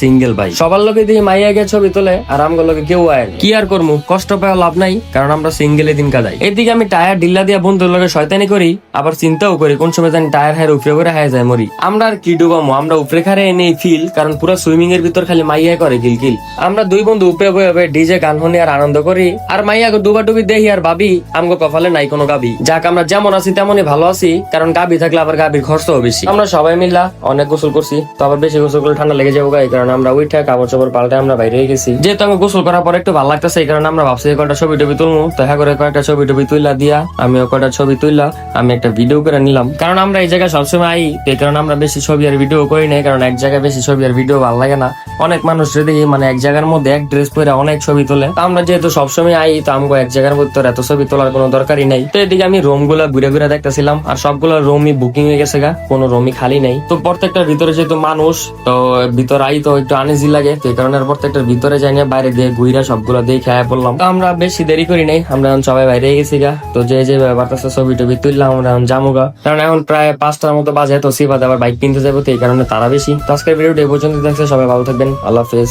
Single ভাই সবার লোকে দিয়ে মাইয়া গিয়ে ছবি তোলে আর আমগুলো লোকে কেউ আয় না। কি আর করবো, কষ্ট পাওয়া লাভ নাই, কারণ আমরা সিঙ্গেল দিন কাটাই। এদিকে আমি টায়ার ঢিল্লা দিয়া বন্ধুর লোকে শয়তানি করি, আবার চিন্তাও করি কোন সময় জানি টায়ার হায় উপরে করে হায় যায় মরি। আমরা আর কি ডুবামো, আমরা উপরে খারে এনে ফিল, কারণ পুরো সুইমিং এর ভিতর খালি মাইয়া করে কিল কিল। আমরা দুই বন্ধু উপরে বয়ে ডিজে গান শুনি আর আনন্দ করি, আর মাইয়া ডুবা ডুবি দেখি আর ভাবি আমগো কপালে নাই কোনো গাবি। যাক আমরা যেমন আছি তেমনই ভালো আছি, কারণ গাবি থাকলে আবার গাবির খরচও বেশি। আমরা সবাই মিলা অনেক গোসল করছি, তো আবার বেশি গোসল করলে ঠান্ডা লেগে যাবো গায়ে, কারণ আমরা উইঠা কাপড় চোপড় পাল্টে আমরা বাইরে গেছি। যেহেতু আমি গোসল করার পর একটু ভালো লাগতেছে, এই কারণে আমরা ভাবছি কয়েকটা ছবি টবি তুলবো। তো হ্যাঁ করে কয়েকটা ছবি টবি তুইলা দিয়া আমিও কয়েকটা ছবি তুইলা আমি একটা ভিডিও করে নিলাম, কারণ আমরা এই জায়গায় সবসময় আই, এই কারণে আমরা বেশি ছবি আর ভিডিও করি নাই, কারণ এক জায়গায় বেশি ছবি আর ভিডিও ভালো লাগে না। অনেক মানুষ দেখি মানে এক জায়গার মধ্যে এক ড্রেস পরে অনেক ছবি তোলে, তো আমরা যেহেতু সবসময় আই, তো আমাকে এক জায়গার মধ্যে এত ছবি তোলার কোনো দরকারই নাই। তো এদিকে আমি রুম গুলা ঘুরে ঘুরে দেখতেছিলাম, আর সবগুলো রুমই বুকিং হয়ে গেছে গা, কোনো রুমই খালি নাই। তো প্রত্যেকটার ভিতরে যেহেতু মানুষ, তো ভিতরে আই তো একটু আনইজি লাগে, তো এই কারণে প্রত্যেকটার ভিতরে যাই না, বাইরে দিয়ে ঘুরা সবগুলো দিয়ে খেয়ে পড়লাম। তো আমরা বেশি দেরি করি নাই, আমরা এখন সবাই বাইরে গেছি গা। তো যে যে বাতাসে ছবি টবি তুললাম, আমরা এখন যাবো গা, কারণ এখন প্রায় 5টার মতো বাজে, তো সিবাদ আবার বাইক কিনতে যাবো, তো এই কারণে তারা বেশি। তো আজকের ভিডিওটা এই পর্যন্ত দেখছে, সবাই ভালো থাকবেন, আল্লাহ হাফেজ।